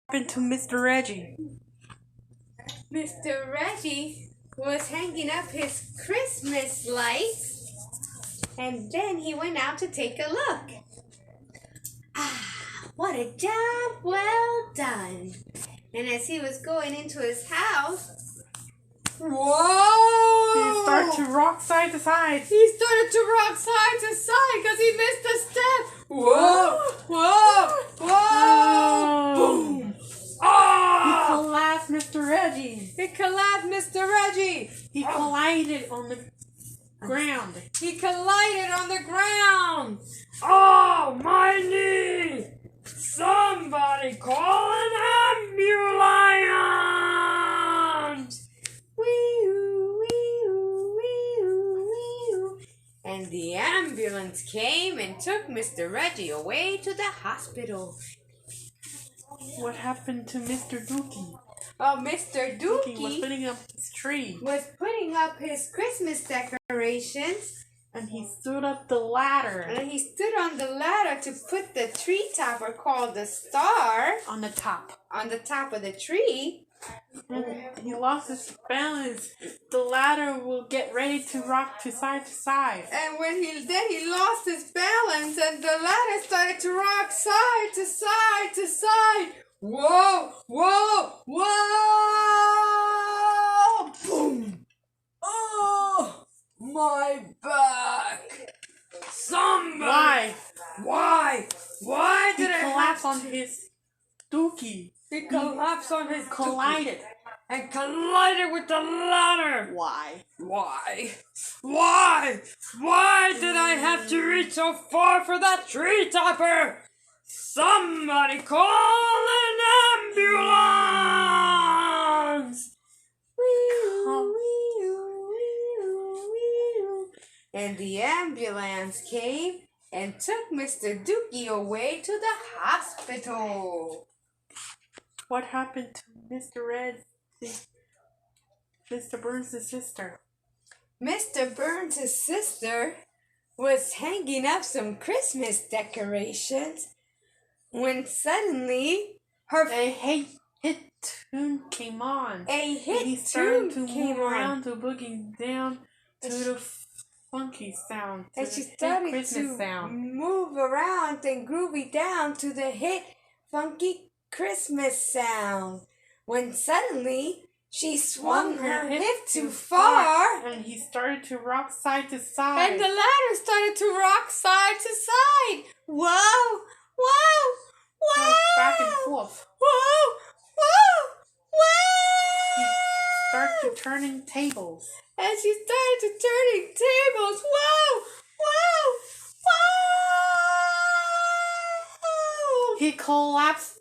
happened to Mr. Reggie? Mr. Reggie was hanging up his Christmas lights, and then he went out to take a look. What a job well done. And as he was going into his house, whoa! He started to rock side to side. He started to rock side to side because he missed a step. Whoa! Whoa! Whoa! Boom! He collapsed, Mr. Reggie. It collapsed, Mr. Reggie. He collided on the ground. He collided on the ground. Oh, my knee! Somebody call an ambulance! Wee-oo, wee-oo, wee-oo, wee-oo. And the ambulance came and took Mr. Reggie away to the hospital. What happened to Mr. Dookie? Oh, Mr. Dookie was putting up his tree. Was putting up his Christmas decorations. And he stood up the ladder. And he stood on the ladder to put the tree topper called the star on the top. On the top of the tree. And he lost his balance. The ladder will get ready to rock to side to side. And when he lost his balance and the ladder started to rock side to side to side. Whoa! Whoa! Whoa! Boom! Oh! My back! Somebody! Why? Why He did I collapse on his dookie? He collapsed on his collided. And collided with the ladder! Why? Why? Why? Why did I have to reach so far for that tree topper? Somebody call an ambulance! And the ambulance came and took Mr. Dookie away to the hospital. What happened to Mr. Burns' sister? Mr. Burns' sister was hanging up some Christmas decorations when suddenly a hit tune came on. A hit he started tune to came move on. around to boogie down to the funky sound. And she started to move around and groovy down to the hit funky Christmas sound. When suddenly she swung her hip too far. And he started to rock side to side. And the ladder started to rock side to side. Whoa! Whoa! Whoa! Back and forth. Whoa! Whoa! Whoa! He started turning tables. And she started to turning tables. Whoa! Whoa! Whoa! He collapsed.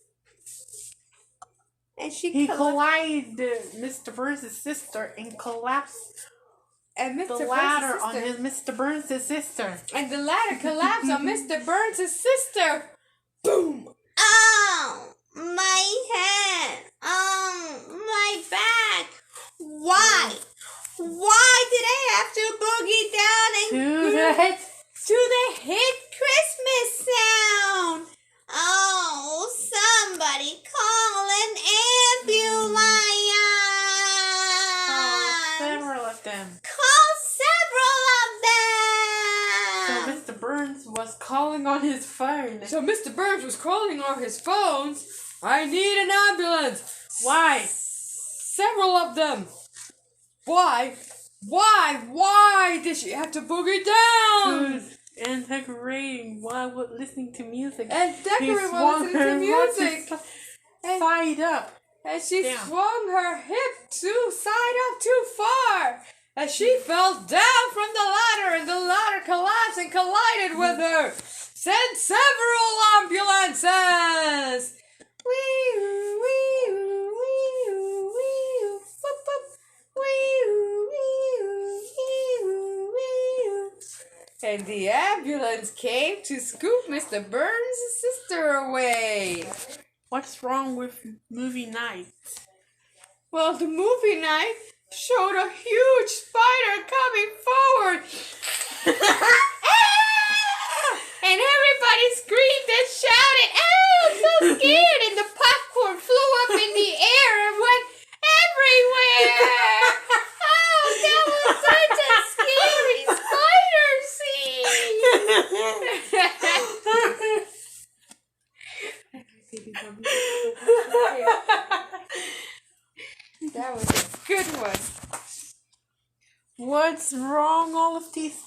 And he collided Mr. Burns' sister and collapsed the ladder on Mr. Burns' sister. And the ladder collapsed on Mr. Burns' sister. Boom! Oh, my head. Oh, my back. Why? Why did I have to boogie down and to the hit Christmas sound? Oh, somebody call an ambulance. Several of them. Call several of them. So Mr. Burns was calling on his phone. I need an ambulance. Why? Several of them. Why? Why did she have to boogie down? And decorating while listening to music. And decorating while listening to music. Side up. And she swung her hip side up too far. And she fell down from the ladder, and the ladder collapsed and collided with her. Send several ambulances. Wee-oo, wee-oo, wee-oo, wee-oo, boop, boop. Wee-oo, wee-oo, wee-oo, wee-oo. And the ambulance came to scoop Mr. Burns' sister away. What's wrong with movie night? Well, the movie night showed a huge spider coming forward. And everybody screamed and shouted, "Oh, I'm so scared!" And the popcorn flew That was a good one. What's wrong, all of these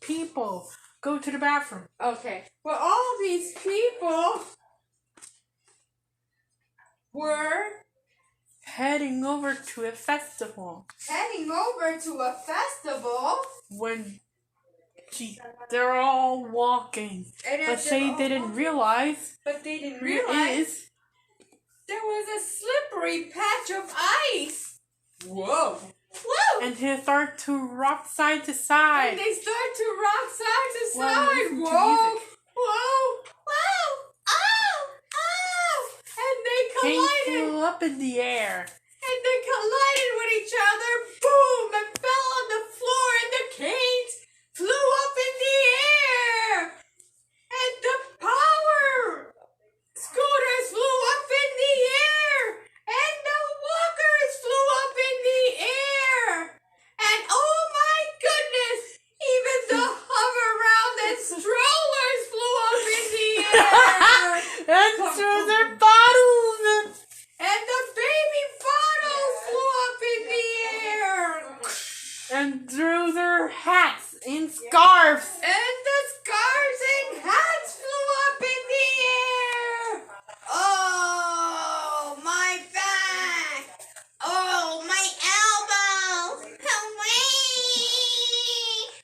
people? Go to the bathroom. Okay. Well, all these people were Heading over to a festival. heading over to a festival. When they're all walking. And But they didn't realize they didn't there realize is. there was a slippery patch of ice. Whoa. Whoa! And they start to rock side to And side. they start to rock side to Well, side. listen to Whoa! music. Whoa! Whoa! Oh! Oh! And they Canes collided. flew up in the air. And they collided with each other. Boom! And fell on the floor. And the canes flew up in the air. And the power scooters flew up in the air. And the walkers flew up in the air. And oh my goodness, even the hover-round and strollers flew up in the air. And threw their bottles. And the baby bottles flew up in the air. And threw their hats and scarves. And the scarves and hats flew up in the air. Oh, my back. Oh, my elbow.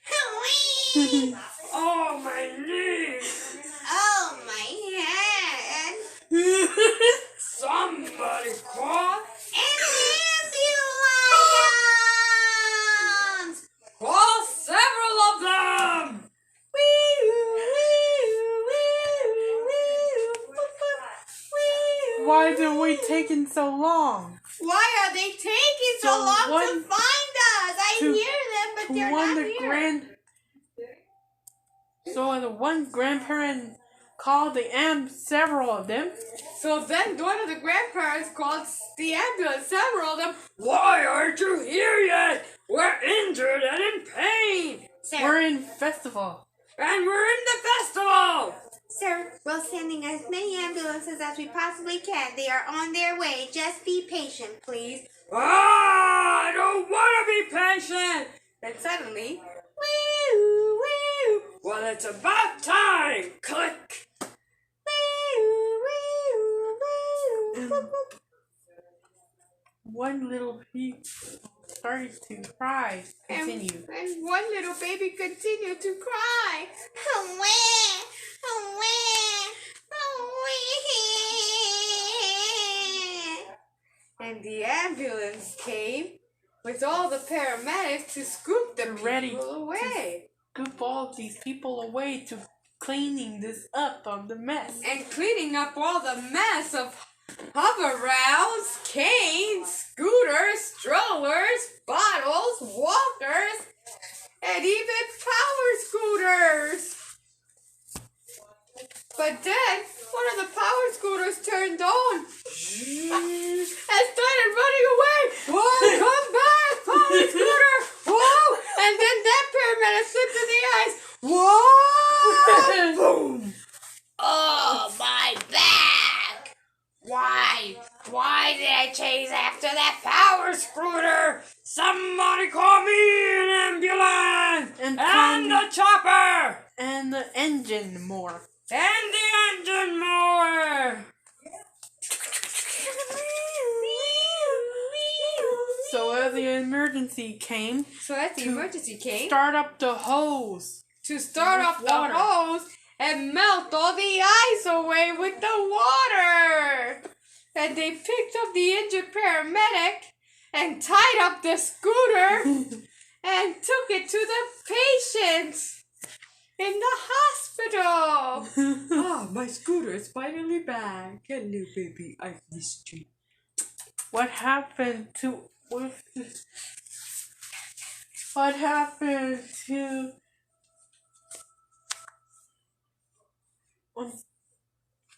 Hooey. Oh, my knees! Oh, my head. Somebody call! An ambulance. Call several of them! Why are we taking so long? Why are they taking so So long one- to find us? I to- hear them, but they're one not the here. So the one grandparent called several of them. So then one of the grandparents called the ambulance, several of them. Why aren't you here yet? We're injured and in pain! We're in festival. And we're in the festival! Sir, we're sending as many ambulances as we possibly can. They are on their way. Just be patient, please. Ah, I don't want to be patient! Then suddenly, Well, it's about time! Click! One little pig started to cry. Continue. and one little baby continued to cry. And the ambulance came with all the paramedics to scoop the Ready people away. Scoop all these people away to cleaning this up on the mess. And cleaning up all the mess of hover-rounds, canes, scooters, strollers, bottles, walkers, and even power scooters. But then one of the power scooters turned on and started running away. Whoa, come back, power scooter! Whoa! And then that paramedic slipped in the ice. Whoa! Boom! Oh, my back! Why did I chase after that power scooter? Somebody call me an ambulance! And a chopper! And the engine more. And the engine more! So as the emergency came, So as the emergency came, start up the hose. to start With off the water. hose and melt all the ice away with the water. And they picked up the injured paramedic and tied up the scooter and took it to the patients in the hospital. Ah, my scooter is finally back. Hello, baby. I missed you. What happened to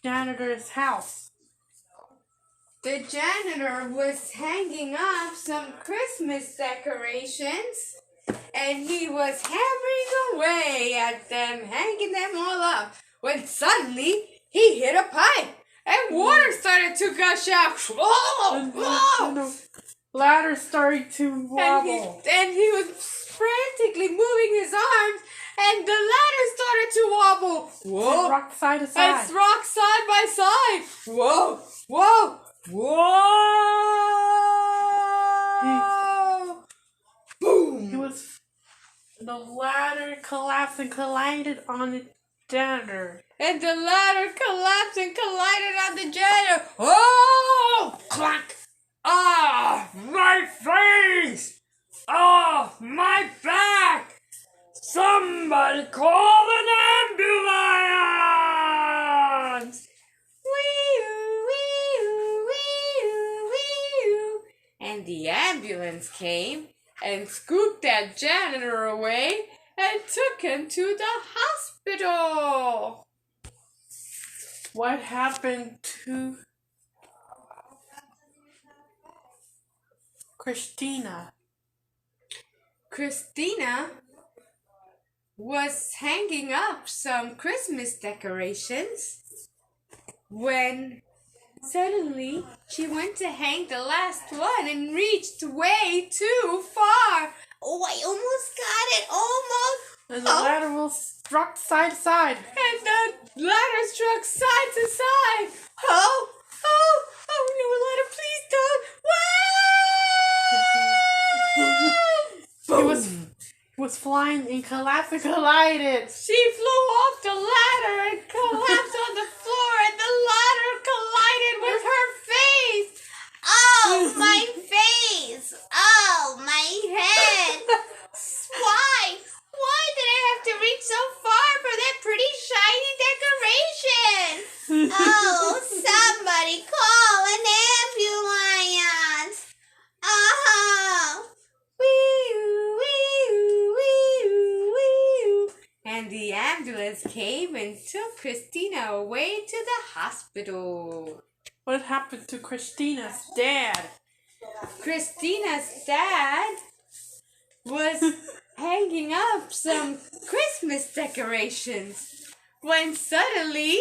janitor's house? The janitor was hanging up some Christmas decorations, and he was hammering away at them, hanging them all up, when suddenly he hit a pipe. and water started to gush out. And the ladder started to wobble. And he was frantically moving his arms, and the ladder started to wobble. Whoa! It rocked side to side. It's rocked side by side. Whoa! Whoa! Whoa! Boom! The ladder collapsed and collided on the janitor. And the ladder collapsed and collided on the janitor. Oh! Clank! Ah, my face! Ah, my back! Somebody call an ambulance! And the ambulance came and scooped that janitor away and took him to the hospital. What happened to Christina? Christina was hanging up some Christmas decorations when suddenly she went to hang the last one and reached way too far. Oh, I almost got it. Almost. And the ladder will rock side to side. And the ladder struck side to side. Oh, no, ladder, please don't. It was flying and collapsed and collided. She flew off the ladder and collapsed on the floor, and the ladder collided with her face. Oh, my face. Oh, my head. Why? Why did I have to reach so far for that pretty shiny decoration? Oh, somebody call an ambulance. Oh. And the ambulance came and took Christina away to the hospital. What happened to Christina's dad? Christina's dad was hanging up some Christmas decorations when suddenly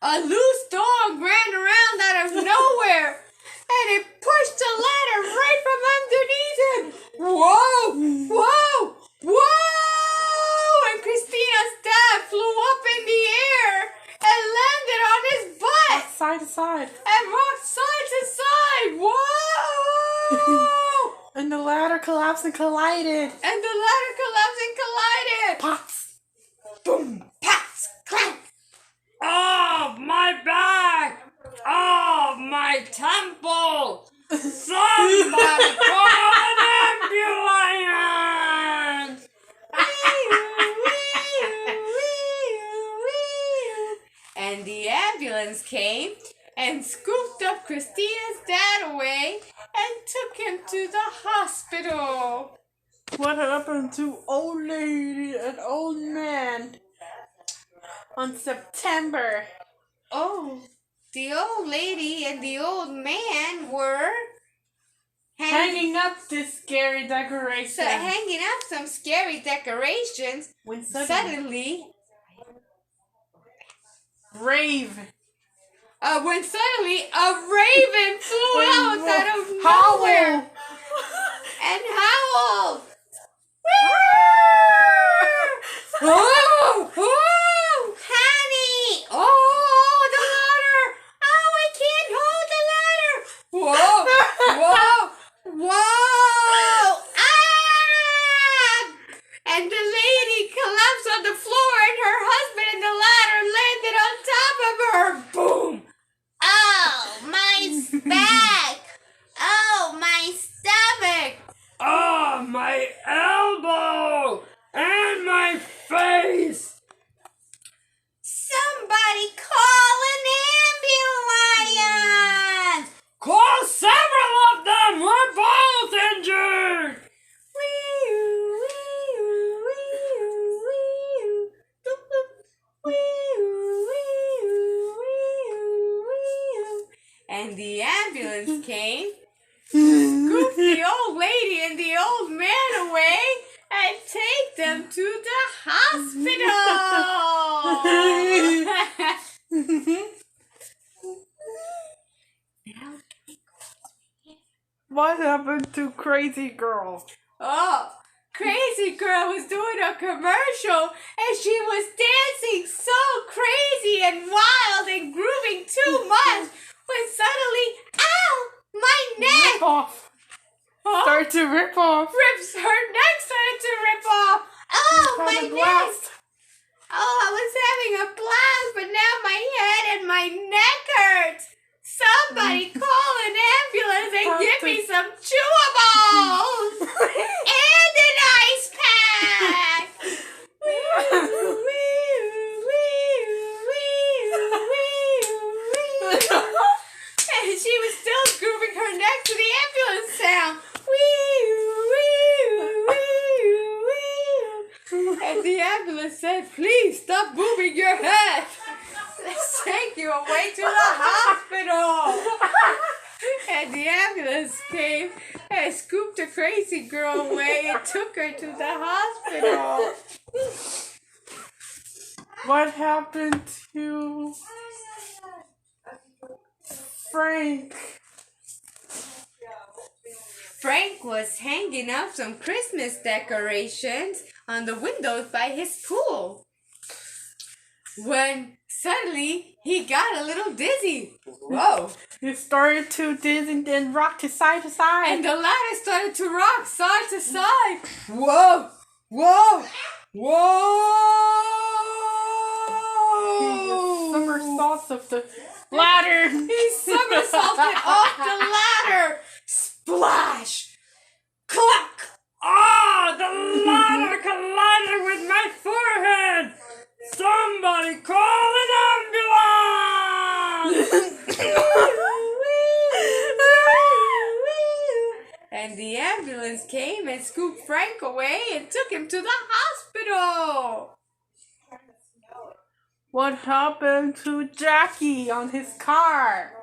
a loose dog ran around out of nowhere and it pushed the ladder right from underneath him. Whoa! Whoa! Whoa! And Christina's dad flew up in the air and landed on his butt Side to side. and rocked side to side. Whoa! And the ladder collapsed and collided. And the ladder collapsed and collided. Pops. Boom! Pats! Clank! Oh, my back! Oh, my temple! Somebody call an ambulance! And the ambulance came and scooped up Christina's dad away and took him to the hospital. What happened to old lady and old man on September? Oh, the old lady and the old man were Hanging up this scary decoration. hanging up some scary decorations When suddenly rave. when suddenly a raven flew out of Howl. nowhere and howled. Oh, oh, Honey. oh, the ladder. Oh, I can't hold the ladder. Whoa, whoa, whoa. Ah! And the lady collapsed on the floor and her husband and the ladder landed on top of her. Boom. Oh, my back. Oh, my stomach. Oh, my elbow! And my face! Somebody call an ambulance. Call several of them! We're both injured! And the ambulance came, scooped the old lady and the old man away, and take them to the hospital. What happened to Crazy Girl? Oh, Crazy Girl was doing a commercial and she was dancing so crazy and wild and grooving too much when suddenly, ow, my neck! Rip off. Huh? Start to rip off. Her neck started to rip off. Oh, Had my a neck! blast. Oh, I was having a blast, but now my head and my neck hurts. Somebody call an ambulance and give me some chewables and an ice pack. And she was still grooving her neck to the ambulance sound. And the ambulance said, please stop moving your head. Let's take you away to the hospital. And the ambulance came and scooped the Crazy Girl away and took her to the hospital. What happened to Frank? Frank was hanging up some Christmas decorations on the windows by his pool when suddenly he got a little dizzy. Whoa. He started to dizzy and then rock to side to side. And the ladder started to rock side to side. Whoa! Whoa! Whoa! Somersaults of the ladder. He somersaulted off the ladder. Splash! Cluck! Ah, the ladder collided with my forehead! Somebody call an ambulance! And the ambulance came and scooped Frank away and took him to the hospital. What happened to Jackie on his car?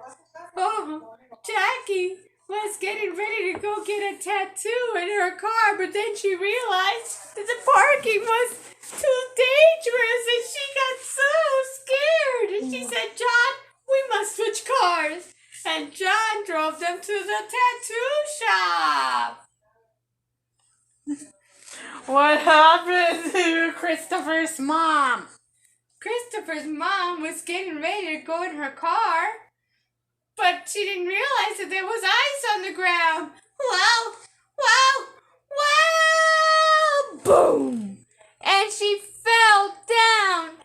Oh, Jackie was getting ready to go get a tattoo in her car, but then she realized that the parking was too dangerous and she got so scared. And she said, John, we must switch cars. And John drove them to the tattoo shop. What happened to Christopher's mom? Christopher's mom was getting ready to go in her car, but she didn't realize that there was ice on the ground. Wow! Boom! And she fell down.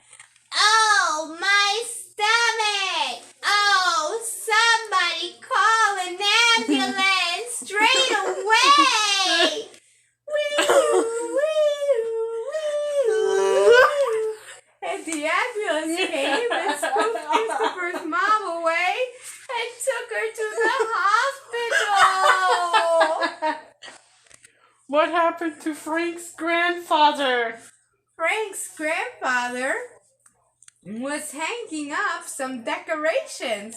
Oh, my stomach! Oh, somebody call an ambulance straight away! And the ambulance came and scooped Christopher's mom away and took her to the hospital. What happened to Frank's grandfather? Frank's grandfather was hanging up some decorations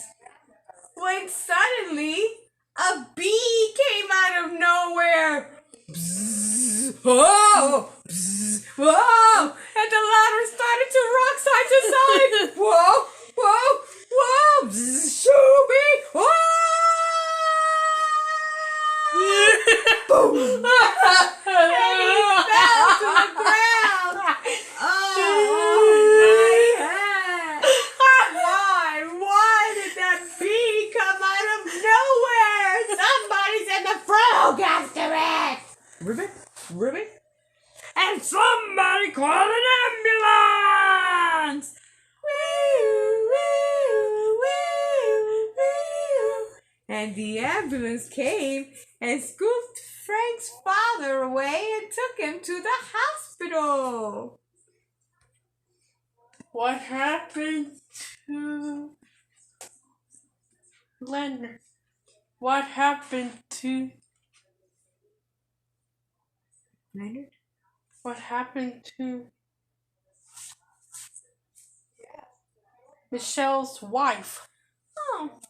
when suddenly a bee came out of nowhere. Bzzz, whoa, bzzz, whoa, and the ladder started to rock side to side. Whoa, whoa, whoa, bzzz, shooby, whoa. Boom. And he fell to the ground. Oh, my head. Why did that bee come out of nowhere? Somebody send the frog after it. Ribbit. And somebody call an ambulance! And the ambulance came and scooped Frank's father away and took him to the hospital. What happened to Leonard? What happened to Leonard? What happened to Michelle's wife? Oh,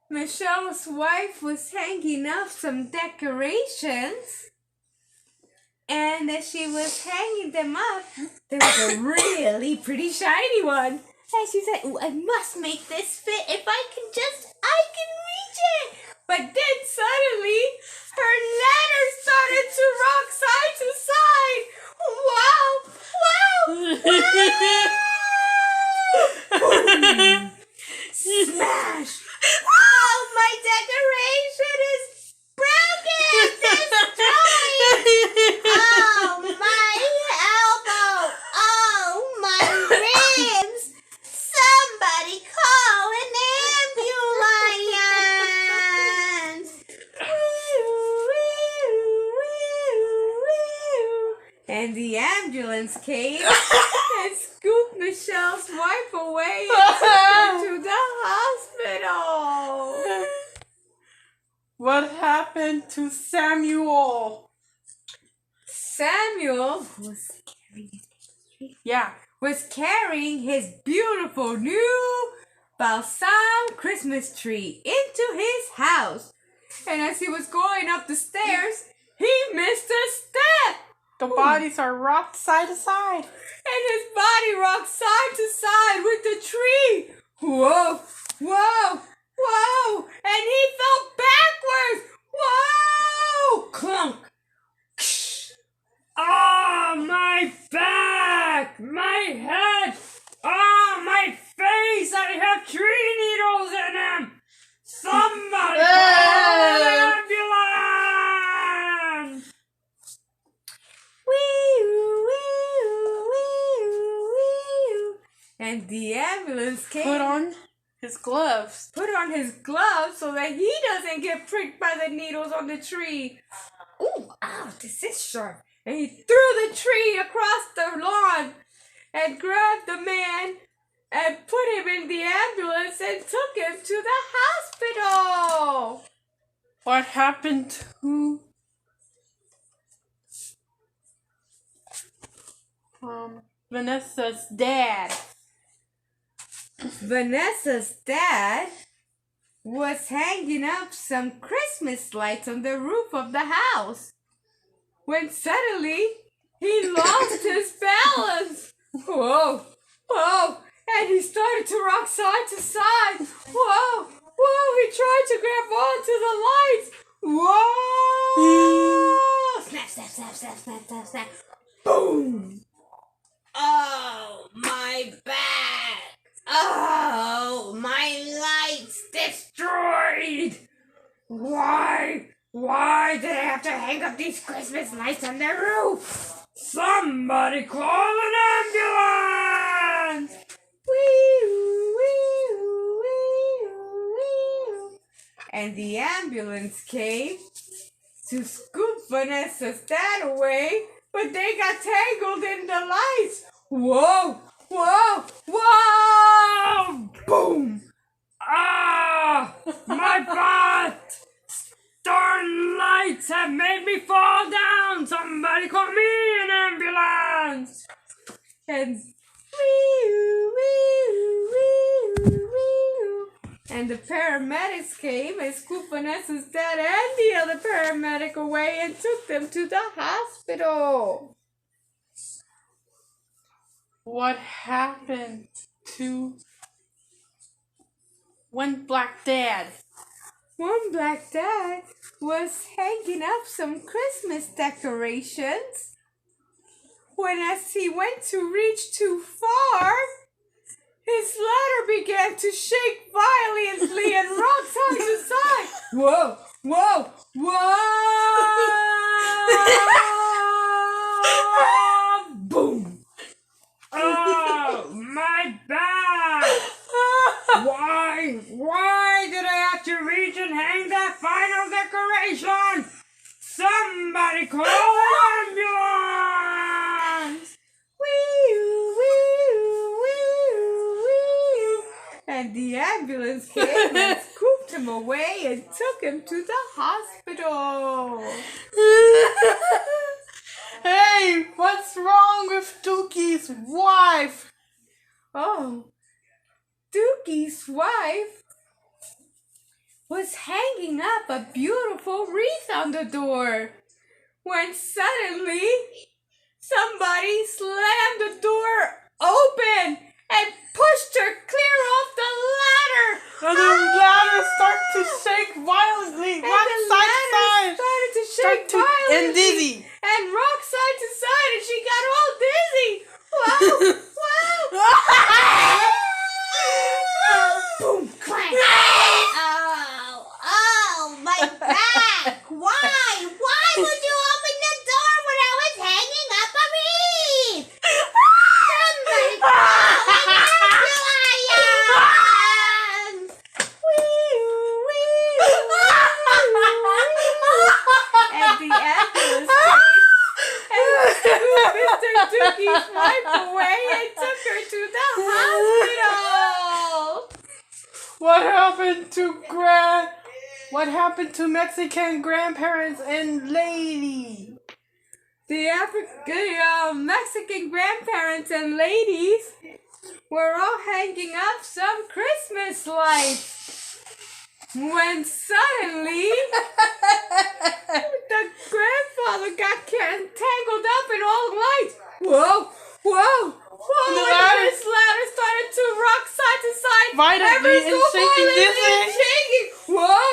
Michelle's wife was hanging up some decorations. And as she was hanging them up, there was a really pretty shiny one. And she said, "Ooh, I must make this fit. If I can reach it." But then suddenly, And the ambulance came and scooped Michelle's wife away and took her to the hospital. What happened to Samuel? Samuel was carrying his beautiful new balsam Christmas tree into his house. And as he was going up the stairs, he missed a step. The bodies are rocked side to side. And his body rocked side to side with the tree. Whoa, whoa, whoa. And he fell backwards. Whoa! Clunk. Oh, my back! My head! Oh, my face! I have tree needles in them! Somebody call an ambulance! And the ambulance came. Put on his gloves. Put on his gloves so that he doesn't get pricked by the needles on the tree. Ooh, ow, this is sharp. And he threw the tree across the lawn and grabbed the man and put him in the ambulance and took him to the hospital. What happened to Vanessa's dad? Vanessa's dad was hanging up some Christmas lights on the roof of the house when suddenly he lost his balance. Whoa, whoa, and he started to rock side to side. Whoa, whoa, he tried to grab onto the lights. Whoa! Snap, snap, snap, snap, snap, snap, snap. Boom! Oh, my back! Oh, my lights destroyed! Why did I have to hang up these Christmas lights on the roof? Somebody call an ambulance! And the ambulance came to scoop Vanessa's dad away, but they got tangled in the lights. Whoa! Whoa! Whoa! Boom! Ah! My butt! Darn lights have made me fall down! Somebody call me an ambulance! And the paramedics came and scooped Vanessa's dad and the other paramedic away and took them to the hospital. What happened to one black dad? One black dad was hanging up some Christmas decorations when, as he went to reach too far, his ladder began to shake violently and rock side to side. Whoa, whoa, whoa! Boom! Oh, my back! Why did I have to reach and hang that final decoration? Somebody call an ambulance! And the ambulance came and scooped him away and took him to the hospital. Hey, what's wrong with Dookie's wife? Oh, Dookie's wife was hanging up a beautiful wreath on the door when suddenly somebody slammed the door open and pushed her clear off the ladder. And the ladder started to shake violently. And Rock the side to ladder side. started to shake violently. And dizzy. And rock side to side, and she got all dizzy. Wow! Wow! Boom! Clank! Oh, my back! Why? Why would you open the door when I was hanging up a wreath? Somebody call an ambulance! took his wife away and took her to the hospital. What happened to Mexican grandparents and lady? The Mexican grandparents and ladies were all hanging up some Christmas lights when suddenly the grandfather got tangled up in all the lights. Whoa! The His ladder started to rock side to side. Violently ever so and shaking violently this and shaking. Whoa!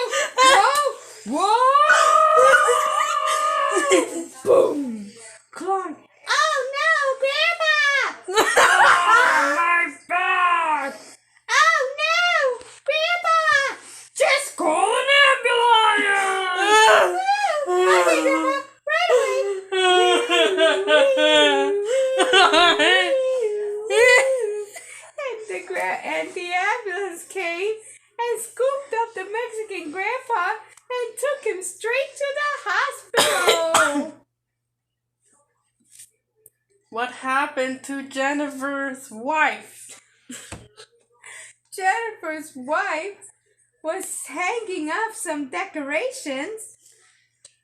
Boom! Clunk. Oh no, Grandma! My back! Oh no, Grandpa! Just call an ambulance! Okay, Grandma, right away. And the ambulance came and scooped up the Mexican grandpa and took him straight to the hospital. What happened to Jennifer's wife? Jennifer's wife was hanging up some decorations,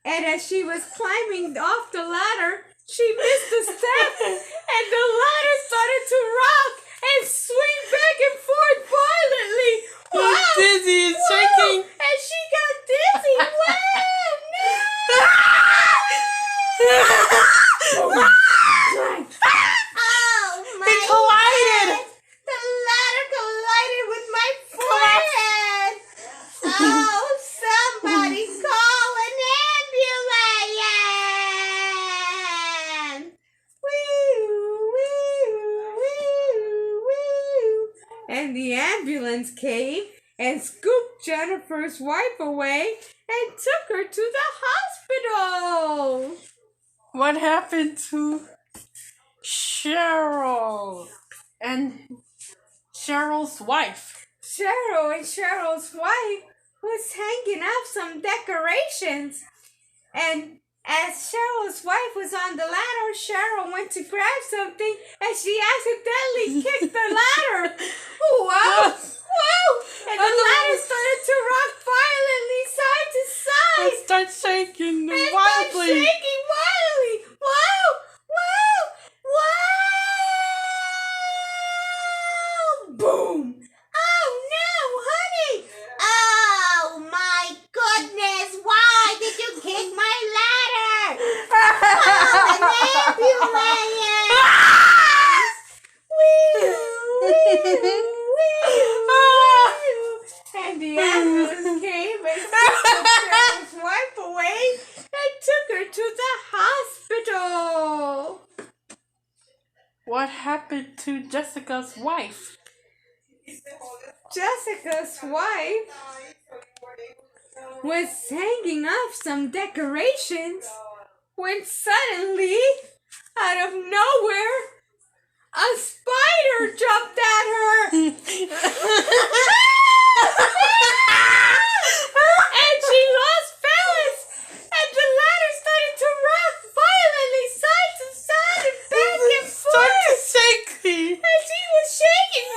and as she was climbing off the ladder, she missed a step, and the ladder started to rock and swing back and forth violently. Wow! Dizzy and Wow! shaking. And she got dizzy. Wow! Oh my They collided. God. The ladder collided with my forehead. Oh, somebody call an ambulance. Woo. And the ambulance came and scooped Jennifer's wife away and took her to the hospital. What happened to Cheryl and Cheryl's wife? Cheryl and Cheryl's wife was hanging up some decorations. And as Cheryl's wife was on the ladder, Cheryl went to grab something and she accidentally kicked the ladder. Whoa! And the ladder started to rock violently side to side. I start shaking And started wildly. shaking wildly. Boom! Oh no, honey! Oh my goodness! Why did you kick my ladder? Call an ambulance! And the ambulance came and took Cheryl's wife away and took her to the hospital. What happened to Jessica's wife? Jessica's wife was hanging up some decorations when suddenly, out of nowhere, a spider jumped at her. And she lost balance, and the ladder started to rock violently side to side and back and Start to forth. shake me. And she was shaking.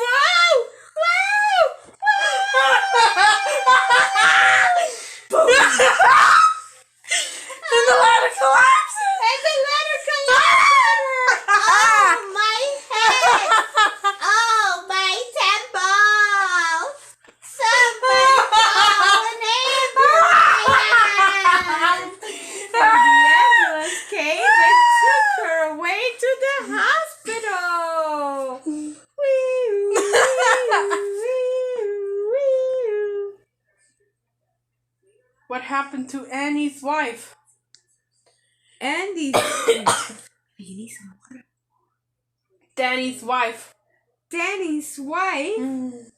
And the ladder collapses. And the ladder collided her! Oh my head! Oh my temple! Somebody call an ambulance! The ambulance came and took her away to the hospital. What happened to Annie's wife? Andy's Danny's wife. Danny's wife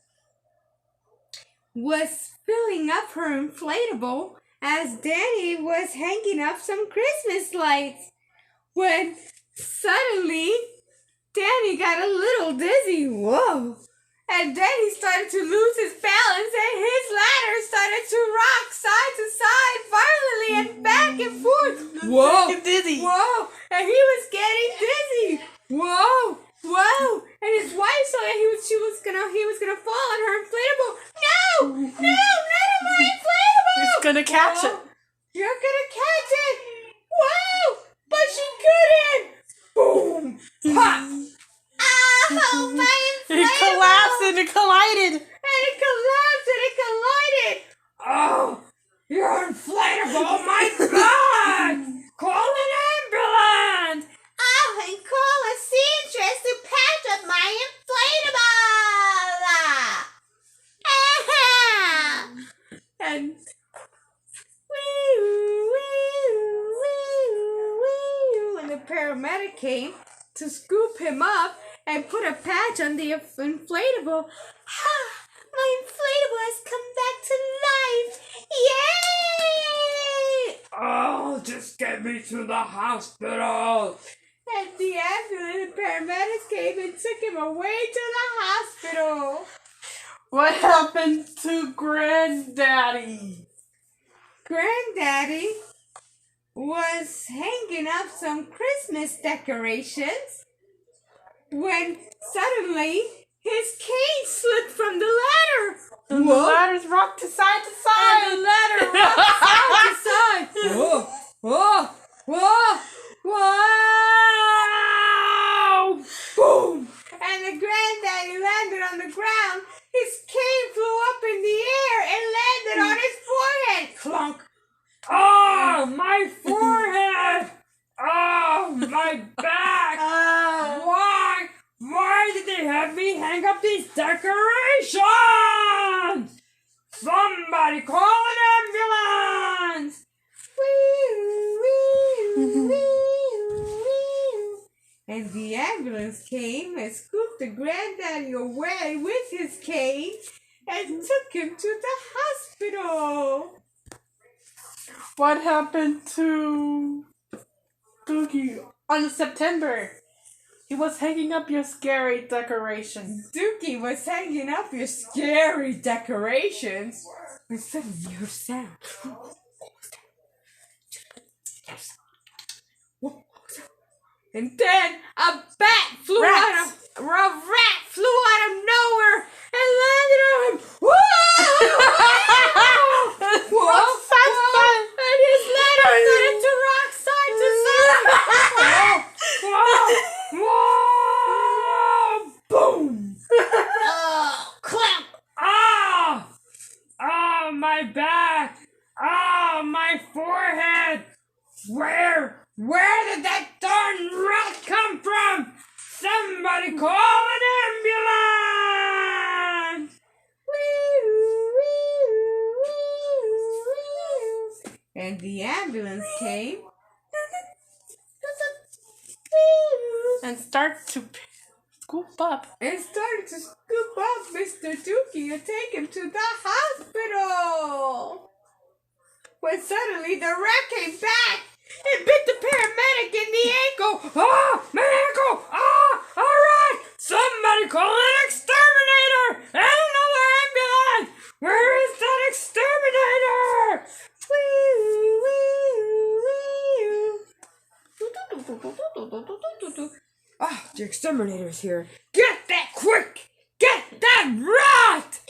was filling up her inflatable as Danny was hanging up some Christmas lights when suddenly Danny got a little dizzy. Whoa! And then he started to lose his balance and his ladder started to rock side to side violently and back and forth. Whoa! Dizzy. Whoa! And he was getting dizzy. gonna catch it. You're gonna catch it. Wow! But she couldn't. Boom! Pop! Oh, my It inflatable! collapsed and it collided. And it collapsed and it collided. Oh, you're inflatable, my back! Call an ambulance! Oh, and call a seamstress to patch up my inflatable! And when the paramedic came to scoop him up and put a patch on the inflatable, My inflatable has come back to life! Yay! Oh, just get me to the hospital! and the ambulance and paramedics came and took him away to the hospital. What happened to Granddaddy? Granddaddy was hanging up some Christmas decorations when suddenly his cane slipped from the ladder. And the ladders rocked to side to side. And the ladder rocked side to side. Whoa, whoa, whoa, whoa! Boom! And the granddaddy landed on the ground. His cane flew up in the air and landed on his forehead. Clunk. Oh, my forehead! Oh, my back! Why did they have me hang up these decorations? Somebody call an ambulance! And the ambulance came and scooped the granddaddy away with his cane and took him to the hospital. What happened to Dookie on September? He was hanging up your scary decorations. Dookie was hanging up your scary decorations when suddenly you heard a sound. And then a rat flew out of nowhere and landed on him. Whoa! And his ladder started to rock side to side. Whoa! Boom! Oh, clamp! Ah! Oh, my back! Oh, my forehead! Where did that darn rat come from? Somebody call an ambulance! And the ambulance came And start to scoop up. and started to scoop up Mr. Dookie and take him to the hospital. When suddenly the rat came back and bit the paramedic in the ankle. Ah! My ankle! Ah! Alright! Somebody call an exterminator! And another ambulance! Where is that exterminator? Ah, the exterminator's here. Get that quick! Get that rat!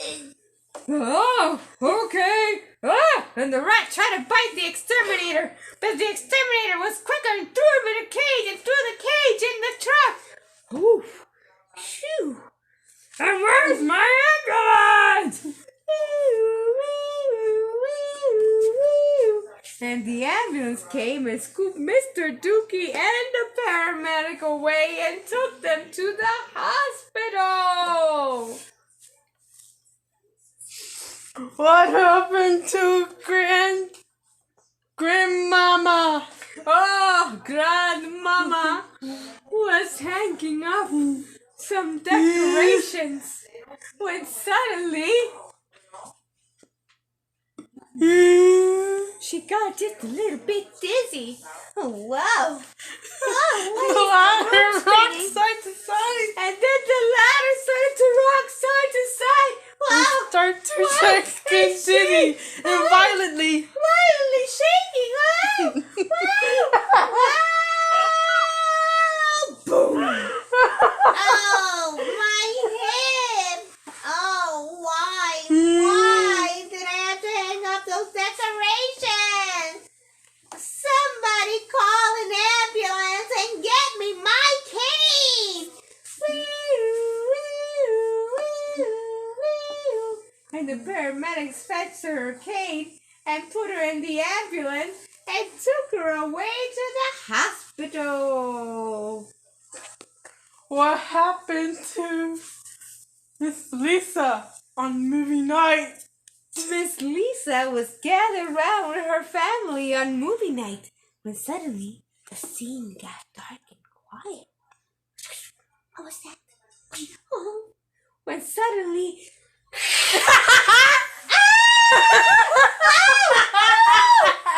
Oh, okay. Ah, and the rat tried to bite the exterminator, but the exterminator was quicker and threw him in a cage and threw the cage in the truck. Oof. Shoo. And where's my ambulance? And the ambulance came and scooped Mr. Dookie and the paramedic away and took them to the hospital. What happened to Grandmama? Oh, Grandmama was hanging up some decorations when suddenly she got just a little bit dizzy. Oh, wow! The ladder rocked side to side. And then the ladder started to rock side to side. And start to shake and dizzy and violently. Violently shaking! Wow! Boom! Oh, my head! Oh, why? Why did I have to hang up those decorations? the paramedics fetched her cane and put her in the ambulance and took her away to the hospital. What happened to Miss Lisa on movie night? Miss Lisa was gathered around with her family on movie night when suddenly the scene got dark and quiet. What was that? Oh, when suddenly...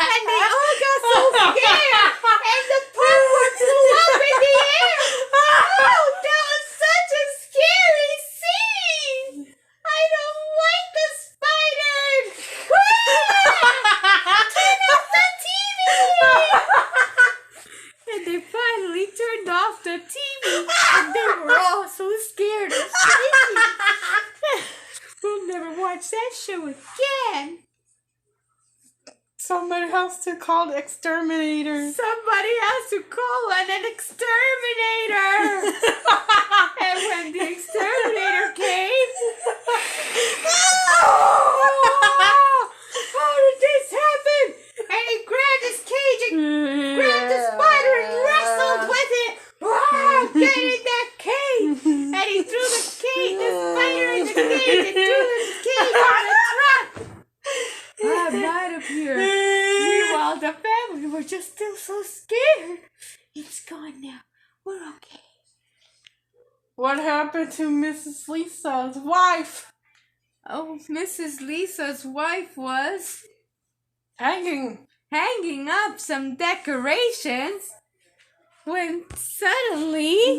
and they all got so scared and the popcorn flew up in the air. Oh, that was such a scary scene. I don't like the spiders. Turn off the TV. And they finally turned off the TV and they were all so scared and shaky. We'll never watch that show again. Somebody has to call the exterminator. Somebody has to call an exterminator. And when the exterminator came, how did this happen? And he grabbed his cage and grabbed the spider and wrestled with it. Get in that cage! And he threw the spider in the cage and threw the cage on the truck. I'm out of here. Meanwhile, the family were just still so scared. It's gone now. We're okay. What happened to Mrs. Lisa's wife? Oh, Mrs. Lisa's wife was Hanging. hanging up some decorations when suddenly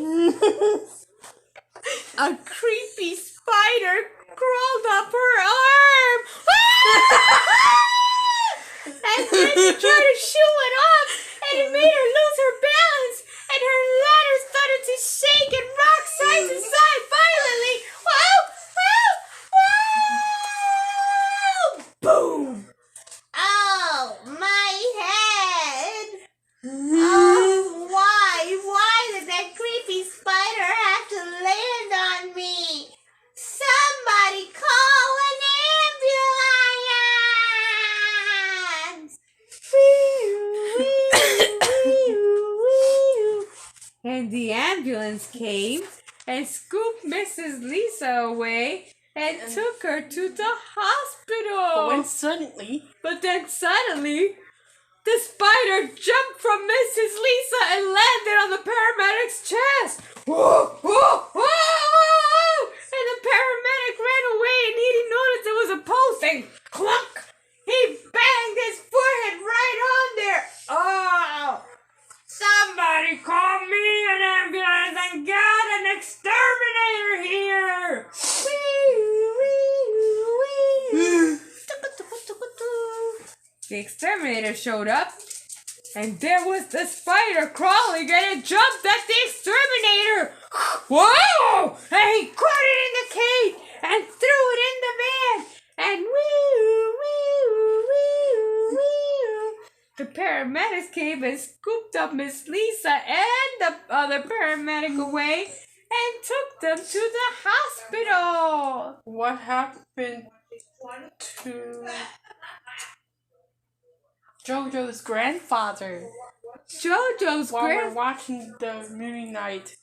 a creepy spider crawled up her arm. And then she tried to shoo it off, and it made her lose her balance, and her ladder started to shake and rock side to side violently. Whoa! Boom! Oh, my head. Oh, why did that creepy spider have to land on me? Somebody call an ambulance. And the ambulance came and scooped Mrs. Lisa away and took her to the hospital. But then suddenly, the spider jumped from Mrs. Lisa and landed on the paramedic's chest. Whoa, whoa, whoa, whoa! And the paramedic ran away and he didn't notice there was a post and clunk! He banged his forehead right on there. Oh! Somebody call me an ambulance and get an exterminator here! The exterminator showed up, and there was the spider crawling, and it jumped at the exterminator. Whoa! And he caught it in the cage and threw it in the van, and the paramedics came and scooped up Miss Lisa and the other paramedic away and took them to the hospital. What happened to JoJo's grandfather JoJo's while we're watching the movie night?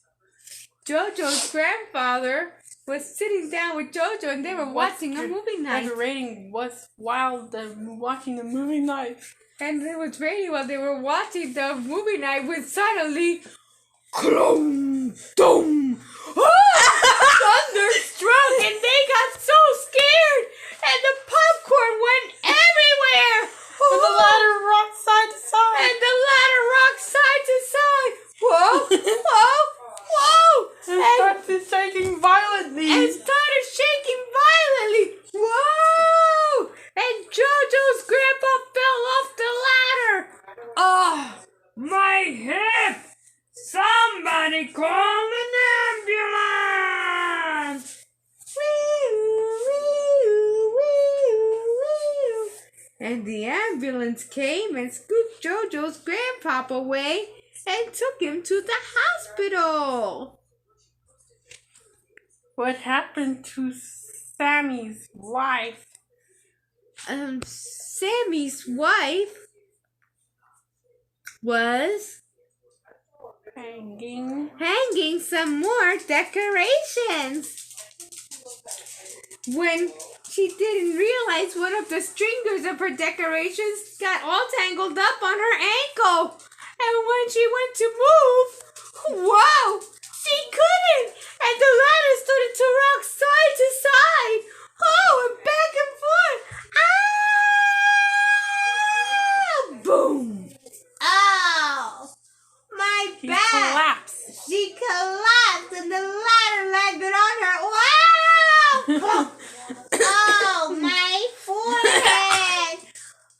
JoJo's grandfather was sitting down with JoJo and they were watching a movie night. The rating was while watching the movie night. And it was raining while they were watching the movie night when suddenly Clom! Dom! Thunder struck and they got so scared and the popcorn went everywhere! And the ladder rocked side to side. And the ladder rocked side to side! Whoa! Whoa! Whoa! And started shaking violently. And started shaking violently! Whoa! And JoJo's grandpa fell off the ladder! Oh, my hip! Somebody call an ambulance! And the ambulance came and scooped JoJo's grandpapa away and took him to the hospital. What happened to Sammy's wife. Sammy's wife was hanging some more decorations. When she didn't realize one of the stringers of her decorations got all tangled up on her ankle. And when she went to move, wow, she couldn't. And the ladder started to rock side to side. Oh, and back and forth. Ah! Boom. Oh, my He back. collapsed. She collapsed and the ladder landed on her. Wow! Oh, my forehead.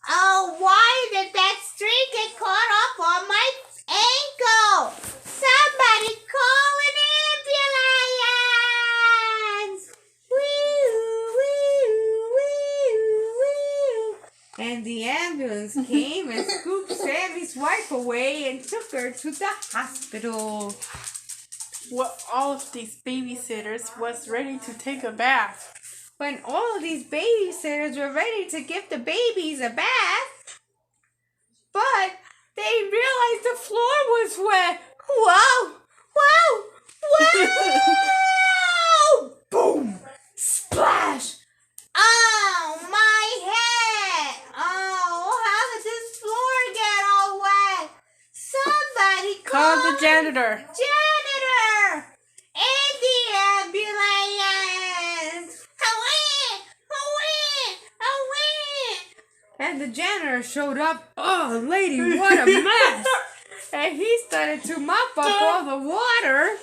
Oh, why did that string get caught up on my ankle? Somebody call an ambulance. Woo, woo, woo, woo. And the ambulance came and scooped Sammy's wife away and took her to the hospital. Well, all of these babysitters was ready to take a bath. When all of these babysitters were ready to give the babies a bath, but they realized the floor was wet. Whoa! Whoa! Whoa! Boom! Splash! Oh, my head. Oh, how did this floor get all wet? Somebody Call call the janitor. janitor and the ambulance. And the janitor showed up. Oh, lady, what a mess! And he started to mop up all the water.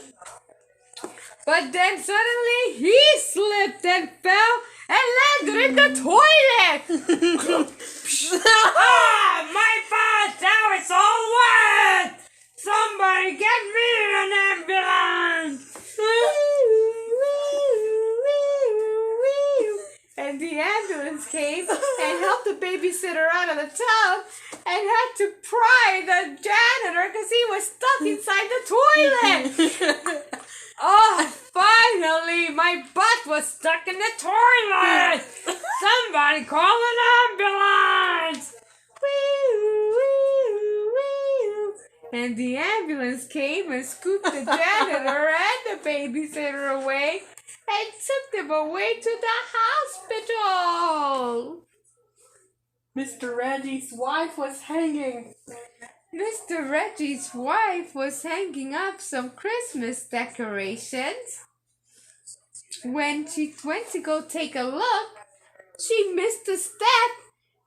But then suddenly he slipped and fell and landed in the toilet. Ah, my butt! Now it's all wet! Somebody get me an ambulance! And the ambulance came and helped the babysitter out of the tub and had to pry the janitor because he was stuck inside the toilet. Oh, finally, my butt was stuck in the toilet. Somebody call an ambulance. And the ambulance came and scooped the janitor and the babysitter away and took them away to the hospital. Mr. Reggie's wife was hanging. Mr. Reggie's wife was hanging up some Christmas decorations. When she went to go take a look, she missed a step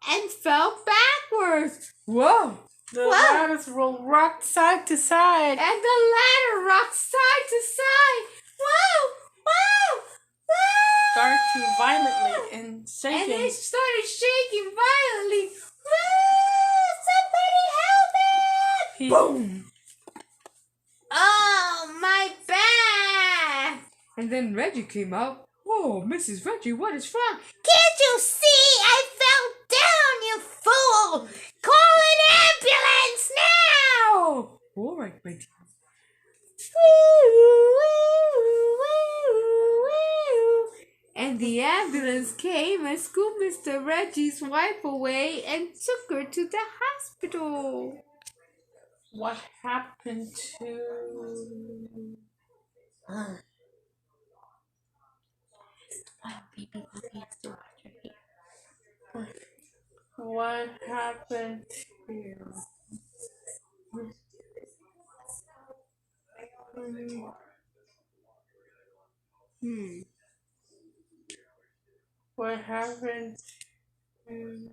and fell backwards. Whoa! The ladders rocked side to side. And the ladder rocked side to side. Whoa! Whoa! Whoa! Started to violently and And shaking. they started shaking violently. Whoa! Somebody help me! He- Boom! Oh, my back. And then Reggie came out. Oh, Mrs. Reggie, what is wrong? Can't you see? I fell down, you fool. Call an ambulance now. All right, my dear. And the ambulance came and scooped Mr. Reggie's wife away and took her to the hospital. What happened to... What happened to... What happened to...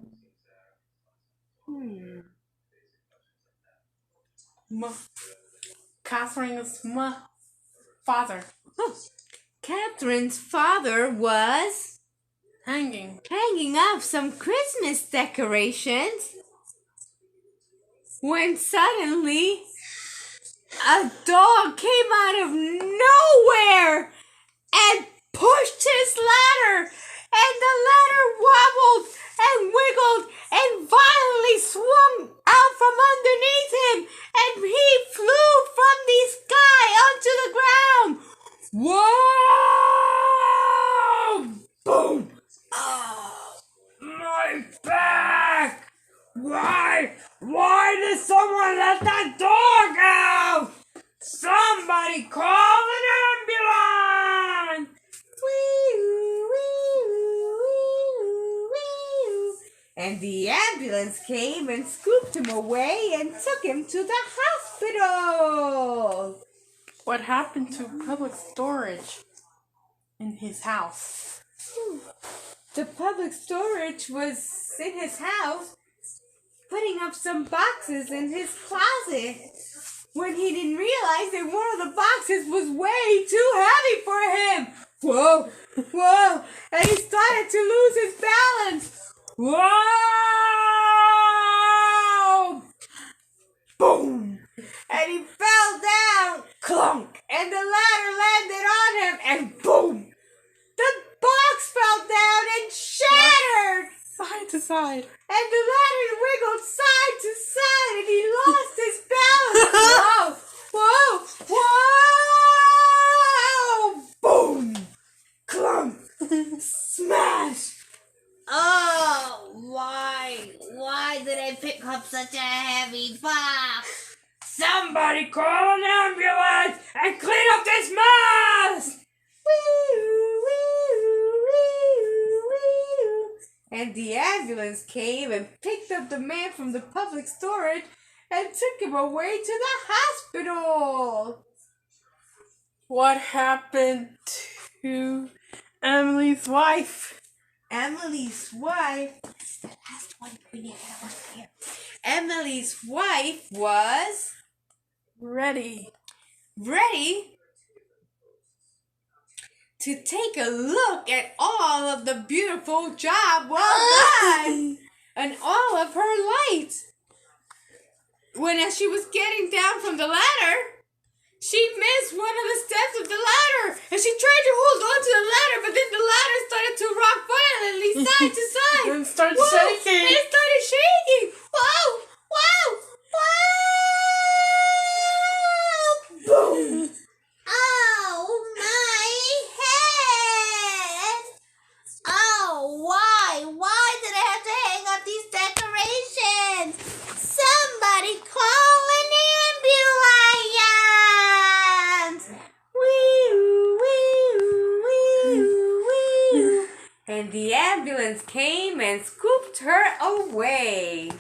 Catherine's father. Catherine's father was Hanging. hanging up some Christmas decorations when suddenly a dog came out of nowhere and pushed his ladder, and the ladder wobbled and wiggled and violently swung out from underneath him, and he flew from the sky onto the ground. Whoa! Why did someone let that dog out? Somebody call an ambulance! And the ambulance came and scooped him away and took him to the hospital. What happened to public storage in his house? The public storage was in his house, putting up some boxes in his closet, when he didn't realize that one of the boxes was way too heavy for him. Whoa, whoa, and he started to lose his balance. Whoa! Boom! And he fell down, clunk, and the ladder landed on him, and boom! The box fell down and shattered! Side to side. And the ladder wiggled side to side, and he lost his balance. Whoa! Whoa! Boom! Clunk! Smash! Oh, why did I pick up such a heavy box? Somebody call an ambulance and clean up this mess! And the ambulance came and picked up the man from the public storage and took him away to the hospital. What happened to Emily's wife? Emily's wife. This is the last one. We need to get over here. Emily's wife was Ready to take a look at all of the beautiful job well done and all of her lights. As she was getting down from the ladder, she missed one of the steps of the ladder, and she tried to hold on to the ladder, but then the ladder started to rock violently side to side. And started Whoa, shaking. And it started shaking. Whoa! Boom! Oh, my head! Oh, why did I have to hang up these decorations? Somebody call an ambulance! And the ambulance came and scooped her away.